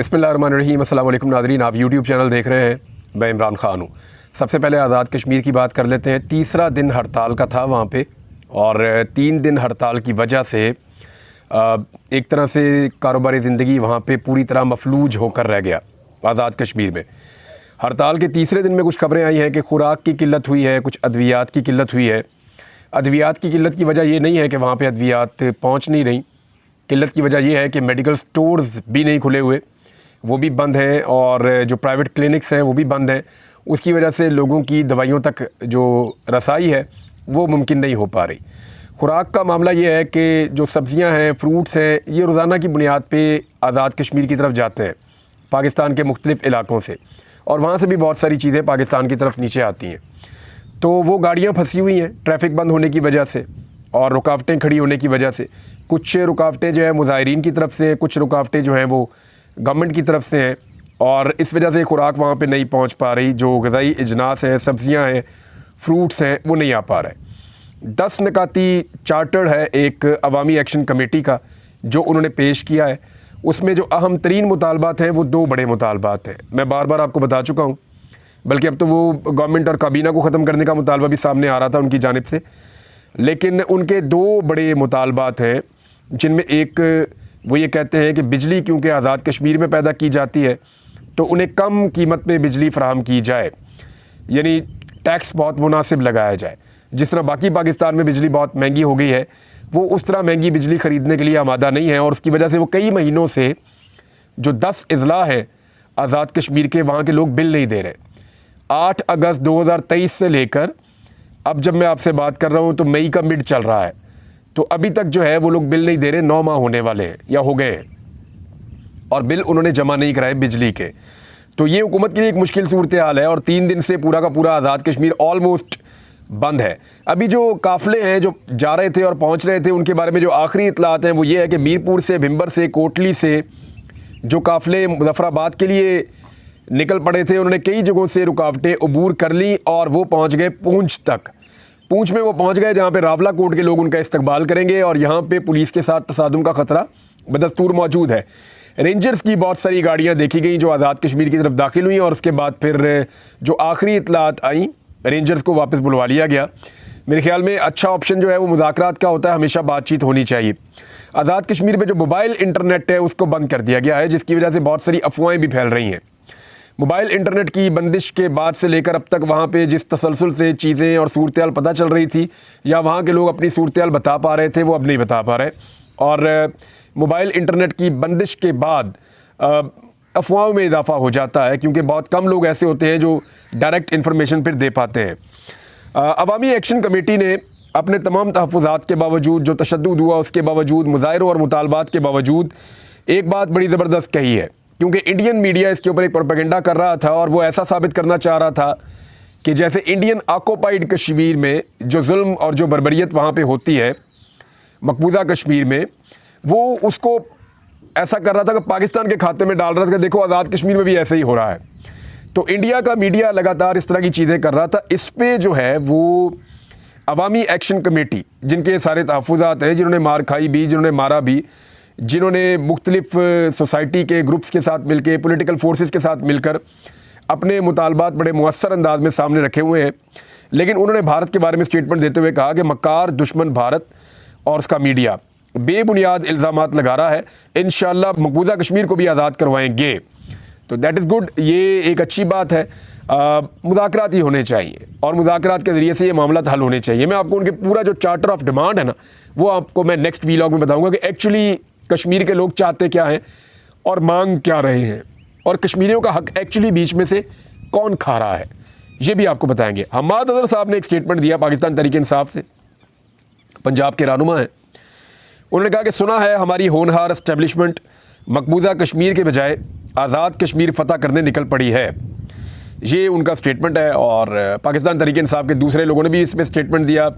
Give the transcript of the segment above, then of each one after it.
बिस्मिल्लाहिर्रहमानिर्रहीम। अस्सलाम वालेकुम नाज़रीन, आप यूट्यूब चैनल देख रहे हैं। मैं इमरान ख़ान हूँ। सबसे पहले आज़ाद कश्मीर की बात कर लेते हैं। तीसरा दिन हड़ताल का था वहाँ पे, और 3 दिन हड़ताल की वजह से एक तरह से कारोबारी ज़िंदगी वहाँ पे पूरी तरह मफलूज होकर रह गया आज़ाद कश्मीर में। हड़ताल के तीसरे दिन में कुछ खबरें आई हैं कि खुराक की किल्लत हुई है, कुछ अद्वियात की किल्लत हुई है। अद्वियात की किल्लत की वजह ये नहीं है कि वहाँ पे अद्वियात पहुँच नहीं रही। किल्लत की वजह यह है कि मेडिकल स्टोर्स भी नहीं खुले हुए, वो भी बंद हैं, और जो प्राइवेट क्लिनिक्स हैं वो भी बंद हैं। उसकी वजह से लोगों की दवाइयों तक जो रसाई है वो मुमकिन नहीं हो पा रही। खुराक का मामला ये है कि जो सब्ज़ियां हैं, फ्रूट्स हैं, ये रोज़ाना की बुनियाद पे आज़ाद कश्मीर की तरफ जाते हैं पाकिस्तान के मुख्तलिफ़ इलाकों से, और वहाँ से भी बहुत सारी चीज़ें पाकिस्तान की तरफ नीचे आती हैं। तो वो गाड़ियाँ फंसी हुई हैं ट्रैफिक बंद होने की वजह से और रुकावटें खड़ी होने की वजह से। कुछ रुकावटें जो है मुज़ाहिरीन की तरफ से हैं, कुछ रुकावटें जो हैं वो गवर्नमेंट की तरफ से हैं, और इस वजह से खुराक वहाँ पे नहीं पहुँच पा रही। जो ग़िज़ाई इजनास है, सब्ज़ियाँ हैं, फ्रूट्स हैं, वो नहीं आ पा रहे। 10 निकाती चार्टर है एक अवामी एक्शन कमेटी का जो उन्होंने पेश किया है। उसमें जो अहम तरीन मुतालबात हैं वो 2 बड़े मुतालबात हैं। मैं बार बार आपको बता चुका हूँ, बल्कि अब तो वो गवर्नमेंट और काबीना को ख़त्म करने का मुतालबा भी सामने आ रहा था उनकी जानिब से। लेकिन उनके 2 बड़े मुतालबात हैं, जिनमें एक वो ये कहते हैं कि बिजली क्योंकि आज़ाद कश्मीर में पैदा की जाती है तो उन्हें कम कीमत में बिजली फ़राहम की जाए, यानी टैक्स बहुत मुनासिब लगाया जाए। जिस तरह बाकी पाकिस्तान में बिजली बहुत महंगी हो गई है, वो उस तरह महंगी बिजली ख़रीदने के लिए आमादा नहीं है, और उसकी वजह से वो कई महीनों से जो 10 अज़ला हैं आज़ाद कश्मीर के, वहाँ के लोग बिल नहीं दे रहे। 8 अगस्त 2023 से लेकर अब जब मैं आपसे बात कर रहा हूँ तो मई का मिड चल रहा है, तो अभी तक जो है वो लोग बिल नहीं दे रहे। 9 माह होने वाले हैं या हो गए हैं, और बिल उन्होंने जमा नहीं कराए बिजली के। तो ये हुकूमत के लिए एक मुश्किल सूरत हाल है, और 3 दिन से पूरा का पूरा आज़ाद कश्मीर ऑलमोस्ट बंद है। अभी जो काफ़िले हैं जो जा रहे थे और पहुँच रहे थे, उनके बारे में जो आखिरी इतलात हैं वो ये है कि मीरपुर से, भिंबर से, कोटली से जो काफ़िले मुज़फ़्फ़राबाद के लिए निकल पड़े थे, उन्होंने कई जगहों से रुकावटें अबूर कर ली और वो पहुँच गए पूंछ तक। पूंछ में वो पहुंच गए जहां पे रावला कोट के लोग उनका इस्तकबाल करेंगे, और यहां पे पुलिस के साथ तसादुम का ख़तरा बदस्तूर मौजूद है। रेंजर्स की बहुत सारी गाड़ियां देखी गई जो आज़ाद कश्मीर की तरफ दाखिल हुई, और उसके बाद फिर जो आखिरी इतलात आई, रेंजर्स को वापस बुलवा लिया गया। मेरे ख्याल में अच्छा ऑप्शन जो है वो मुज़ाकरात का होता है, हमेशा बातचीत होनी चाहिए। आज़ाद कश्मीर में जो मोबाइल इंटरनेट है उसको बंद कर दिया गया है, जिसकी वजह से बहुत सारी अफवाहें भी फैल रही हैं। मोबाइल इंटरनेट की बंदिश के बाद से लेकर अब तक वहाँ पे जिस तसलसल से चीज़ें और सूरत-ए-हाल पता चल रही थी, या वहाँ के लोग अपनी सूरत-ए-हाल बता पा रहे थे, वो अब नहीं बता पा रहे। और मोबाइल इंटरनेट की बंदिश के बाद अफवाहों में इजाफा हो जाता है, क्योंकि बहुत कम लोग ऐसे होते हैं जो डायरेक्ट इन्फॉर्मेशन फिर दे पाते हैं। अवामी एक्शन कमेटी ने अपने तमाम तहफ़्फ़ुज़ात के बावजूद, जो तशद्दुद हुआ उसके बावजूद, मुज़ाहिरों और मुतालबात के बावजूद, एक बात बड़ी ज़बरदस्त कही है, क्योंकि इंडियन मीडिया इसके ऊपर एक प्रोपेगेंडा कर रहा था, और वो ऐसा साबित करना चाह रहा था कि जैसे इंडियन ऑक्युपाइड कश्मीर में जो जुल्म और जो बर्बरियत वहाँ पे होती है मकबूजा कश्मीर में, वो उसको ऐसा कर रहा था कि पाकिस्तान के खाते में डाल रहा था कि देखो आज़ाद कश्मीर में भी ऐसे ही हो रहा है। तो इंडिया का मीडिया लगातार इस तरह की चीज़ें कर रहा था। इस पर जो है वो अवामी एक्शन कमेटी, जिनके सारे तहफ़्फ़ुज़ात हैं, जिन्होंने मार खाई भी, जिन्होंने मारा भी, जिन्होंने मुख्तलिफ़ सोसाइटी के ग्रुप्स के साथ मिलकर, पॉलिटिकल फोर्सेस के साथ मिलकर अपने मुतालबात बड़े मुअस्सर अंदाज में सामने रखे हुए हैं, लेकिन उन्होंने भारत के बारे में स्टेटमेंट देते हुए कहा कि मक्कार दुश्मन भारत और उसका मीडिया बेबुनियाद इल्ज़ामात लगा रहा है, इंशाअल्लाह मकबूजा कश्मीर को भी आज़ाद करवाएंगे। तो दैट इज़ गुड, ये एक अच्छी बात है। मुज़ाकरात ही होने चाहिए, और मुज़ाकरात के ज़रिए से ये मामला हल होने चाहिए। मैं आपको उनके पूरा जो चार्टर ऑफ डिमांड है ना, वो आपको मैं नेक्स्ट वीलॉग में बताऊँगा कि एक्चुअली कश्मीर के लोग चाहते क्या हैं और मांग क्या रहे हैं, और कश्मीरियों का हक एक्चुअली बीच में से कौन खा रहा है, ये भी आपको बताएंगे। हम्माद अज़हर साहब ने एक स्टेटमेंट दिया पाकिस्तान तहरीक इंसाफ से, पंजाब के रहनुमा हैं। उन्होंने कहा कि सुना है हमारी होनहार एस्टेब्लिशमेंट मकबूजा कश्मीर के बजाय आज़ाद कश्मीर फ़तह करने निकल पड़ी है। ये उनका स्टेटमेंट है, और पाकिस्तान तहरीक इंसाफ के दूसरे लोगों ने भी इस पर स्टेटमेंट दिया।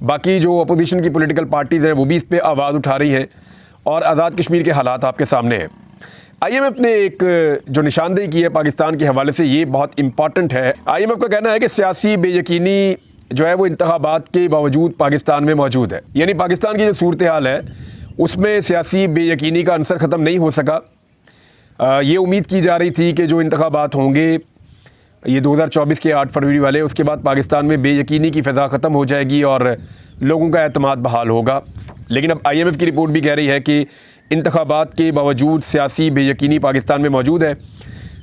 बाकी जो अपोजिशन की पॉलिटिकल पार्टीज़ हैं वो भी इस पर आवाज़ उठा रही हैं, और आज़ाद कश्मीर के हालात आपके सामने हैं। IMF ने एक जो निशानदेही की है पाकिस्तान के हवाले से, ये बहुत इंपॉर्टेंट है। IMF का कहना है कि सियासी बेयकीनी जो है वो इंतखाबात के बावजूद पाकिस्तान में मौजूद है, यानी पाकिस्तान की जो सूरत हाल है उसमें सियासी बेयकीनी का अंसर ख़त्म नहीं हो सका। ये उम्मीद की जा रही थी कि जो इंतखाबात होंगे ये 2024 के 8 फरवरी वाले, उसके बाद पाकिस्तान में बेयकीनी की फ़िज़ा ख़त्म हो जाएगी और लोगों का एतमाद बहाल होगा। लेकिन अब IMF की रिपोर्ट भी कह रही है कि इंतखाबात के बावजूद सियासी बेयकीनी पाकिस्तान में मौजूद है।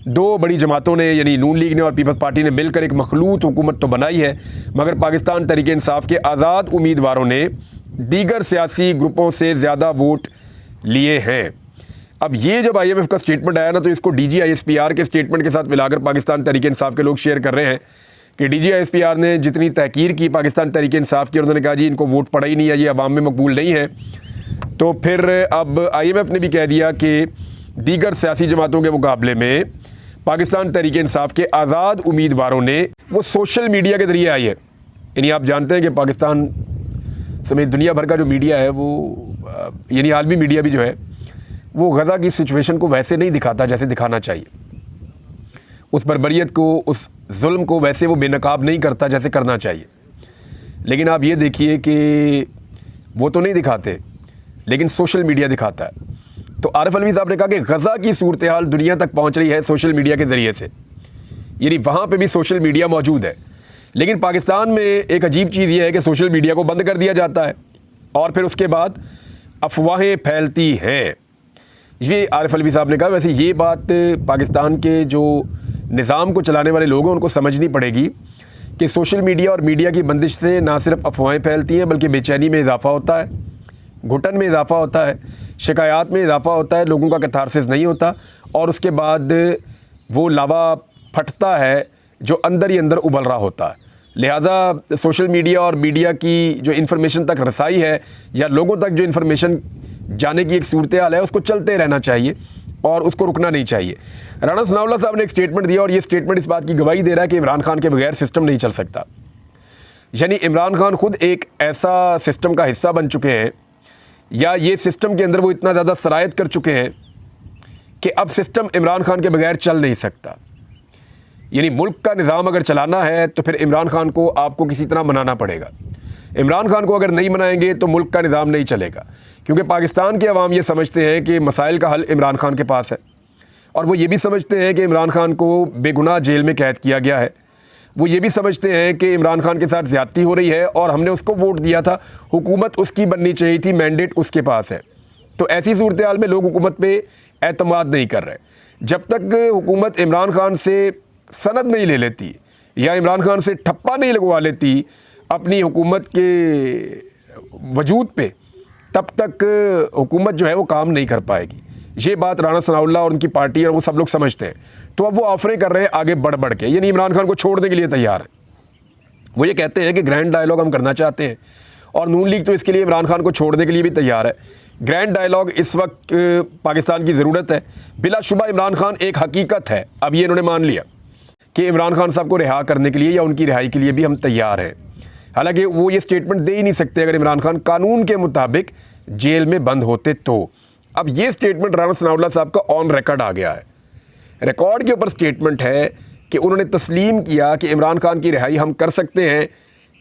दो बड़ी जमातों ने यानी नून लीग ने और पीपल्स पार्टी ने मिलकर एक मखलूत हुकूमत तो बनाई है, मगर पाकिस्तान तहरीक इंसाफ के आज़ाद उम्मीदवारों ने दीगर सियासी ग्रुपों से ज़्यादा वोट लिए हैं। अब ये जब IMF का स्टेटमेंट आया ना, तो इसको DGISPR के स्टेटमेंट के साथ मिलाकर पाकिस्तान तहरीक इंसाफ के लोग शेयर कर रहे हैं कि DGISPR ने जितनी तहकीर की पाकिस्तान तहरीक इंसाफ की और उन्होंने कहा जी इनको वोट पड़ा ही नहीं है, ये अवाम में मकबूल नहीं है, तो फिर अब IMF ने भी कह दिया कि दीगर सियासी जमातों के मुकाबले में पाकिस्तान तहरीक इंसाफ के आज़ाद उम्मीदवारों ने वो सोशल मीडिया के ज़रिए आई है। यानी आप जानते हैं कि पाकिस्तान समेत दुनिया भर का जो मीडिया है वो यानी आलमी मीडिया भी जो है वो गज़ा की सिचुएशन को वैसे नहीं दिखाता जैसे दिखाना चाहिए, उस बर्बरियत को, उस जुल्म को वैसे वो बेनकाब नहीं करता जैसे करना चाहिए। लेकिन आप ये देखिए कि वो तो नहीं दिखाते, लेकिन सोशल मीडिया दिखाता है। तो आरिफ अलवी साहब ने कहा कि गज़ा की सूरत हाल दुनिया तक पहुँच रही है सोशल मीडिया के ज़रिए से, यानी वहाँ पर भी सोशल मीडिया मौजूद है। लेकिन पाकिस्तान में एक अजीब चीज़ ये है कि सोशल मीडिया को बंद कर दिया जाता है और फिर उसके बाद अफवाहें फैलती हैं। ये आरिफ अलवी साहब ने कहा। वैसे ये बात पाकिस्तान के जो निज़ाम को चलाने वाले लोग हैं उनको समझनी पड़ेगी कि सोशल मीडिया और मीडिया की बंदिश से ना सिर्फ अफवाहें फैलती हैं बल्कि बेचैनी में इजाफ़ा होता है, घुटन में इजाफ़ा होता है, शिकायत में इजाफ़ा होता है, लोगों का कैथारसिस नहीं होता और उसके बाद वो लावा फटता है जो अंदर ही अंदर उबल रहा होता है। लिहाजा सोशल मीडिया और मीडिया की जो इन्फॉर्मेशन तक रसाई है या लोगों तक जो इन्फॉर्मेशन जाने की एक सूरत हाल है उसको चलते रहना चाहिए और उसको रुकना नहीं चाहिए। राणा सनाउल्लाह साहब ने एक स्टेटमेंट दिया और ये स्टेटमेंट इस बात की गवाही दे रहा है कि इमरान खान के बगैर सिस्टम नहीं चल सकता। यानी इमरान खान खुद एक ऐसा सिस्टम का हिस्सा बन चुके हैं या ये सिस्टम के अंदर वो इतना ज़्यादा सरायत कर चुके हैं कि अब सिस्टम इमरान खान के बगैर चल नहीं सकता। यानी मुल्क का निज़ाम अगर चलाना है तो फिर इमरान खान को आपको किसी तरह मनाना पड़ेगा। इमरान खान को अगर नहीं मनाएंगे तो मुल्क का निज़ाम नहीं चलेगा, क्योंकि पाकिस्तान के अवाम ये समझते हैं कि मसाइल का हल इमरान खान के पास है और वो ये भी समझते हैं कि इमरान खान को बेगुनाह जेल में कैद किया गया है। वो ये भी समझते हैं कि इमरान खान के साथ ज़्यादती हो रही है और हमने उसको वोट दिया था, हुकूमत उसकी बननी चाहिए थी, मैंडेट उसके पास है। तो ऐसी सूरत हाल में लोग हुकूमत पे एतमाद नहीं कर रहे। जब तक हुकूमत इमरान खान से सनद नहीं ले लेती या इमरान खान से ठप्पा नहीं लगवा लेती अपनी हुकूमत के वजूद पे, तब तक हुकूमत जो है वो काम नहीं कर पाएगी। ये बात राणा सनाउल्लाह और उनकी पार्टी और वो सब लोग समझते हैं। तो अब वो ऑफरें कर रहे हैं आगे बढ़ बढ़ के, यानी इमरान खान को छोड़ने के लिए तैयार है। वो ये कहते हैं कि ग्रैंड डायलॉग हम करना चाहते हैं और नून लीग तो इसके लिए इमरान खान को छोड़ने के लिए भी तैयार है। ग्रैंड डायलॉग इस वक्त पाकिस्तान की ज़रूरत है। बिलाशुबा इमरान खान एक हकीकत है, अब ये इन्होंने मान लिया कि इमरान खान साहब को रिहा करने के लिए या उनकी रिहाई के लिए भी हम तैयार हैं। हालांकि वो ये स्टेटमेंट दे ही नहीं सकते अगर इमरान खान कानून के मुताबिक जेल में बंद होते तो। अब ये स्टेटमेंट राणा सनाउल्लाह साहब का ऑन रिकॉर्ड आ गया है, रिकॉर्ड के ऊपर स्टेटमेंट है कि उन्होंने तस्लीम किया कि इमरान खान की रिहाई हम कर सकते हैं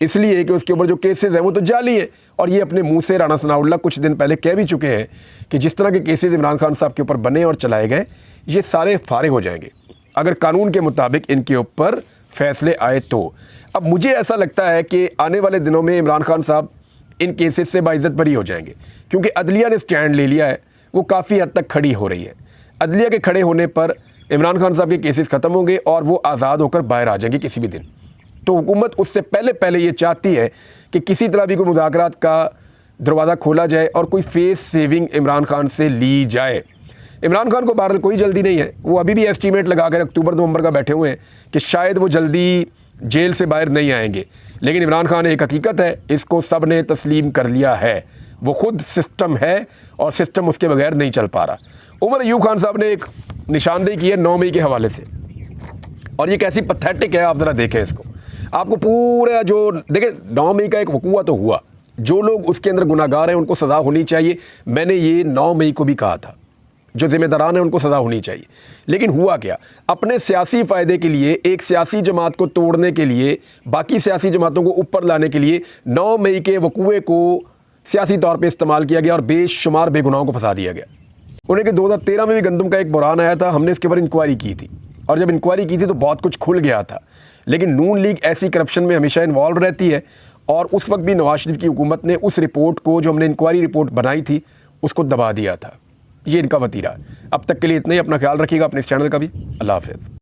इसलिए कि उसके ऊपर जो केसेस हैं वो तो जाली है। और ये अपने मुंह से राणा सनाउल्लाह कुछ दिन पहले कह भी चुके हैं कि जिस तरह के केसेस इमरान खान साहब के ऊपर बने और चलाए गए ये सारे फारिग हो जाएंगे अगर कानून के मुताबिक इनके ऊपर फैसले आए तो। अब मुझे ऐसा लगता है कि आने वाले दिनों में इमरान खान साहब इन केसेस से बाइज्जत बरी हो जाएंगे, क्योंकि अदलिया ने स्टैंड ले लिया है, वो काफ़ी हद तक खड़ी हो रही है। अदलिया के खड़े होने पर इमरान खान साहब के केसेस ख़त्म होंगे और वो आज़ाद होकर बाहर आ जाएंगे किसी भी दिन। तो हुकूमत उससे पहले ये चाहती है कि किसी तरह भी कोई मुज़ाकरात का दरवाज़ा खोला जाए और कोई फेस सेविंग इमरान खान से ली जाए। इमरान खान को बहरहाल कोई जल्दी नहीं है, वो अभी भी एस्टीमेट लगा कर अक्टूबर नवंबर का बैठे हुए हैं कि शायद वो जल्दी जेल से बाहर नहीं आएंगे। लेकिन इमरान खान एक हकीकत है, इसको सब ने तस्लीम कर लिया है, वो खुद सिस्टम है और सिस्टम उसके बगैर नहीं चल पा रहा। उमर अयूब खान साहब ने एक निशानदेही की है 9 मई के हवाले से, और ये कैसी पथेटिक है आप ज़रा देखें इसको। आपको पूरा जो देखें 9 मई का एक वकूआ तो हुआ, जो लोग उसके अंदर गुनाहगार हैं उनको सज़ा होनी चाहिए। मैंने ये 9 मई को भी कहा था, जो जिम्मेदारान है उनको सज़ा होनी चाहिए। लेकिन हुआ क्या, अपने सियासी फ़ायदे के लिए, एक सियासी जमात को तोड़ने के लिए, बाकी सियासी जमातों को ऊपर लाने के लिए 9 मई के वकूए को सियासी तौर पे इस्तेमाल किया गया और बेशुमार बेगुनाहों को फंसा दिया गया। उन्हें कि 2013 में भी गंदम का एक बुरान आया था, हमने इसके ऊपर इंक्वायरी की थी और जब इंक्वायरी की थी तो बहुत कुछ खुल गया था। लेकिन नून लीग ऐसी करप्शन में हमेशा इन्वॉल्व रहती है और उस वक्त भी नवाज शरीफ की हुकूमत ने उस रिपोर्ट को, जो हमने इंक्वायरी रिपोर्ट बनाई थी, उसको दबा दिया था। ये इनका वतीरा है। अब तक के लिए इतना ही। अपना ख्याल रखिएगा, अपने इस चैनल का भी। अल्लाह हाफ़िज़।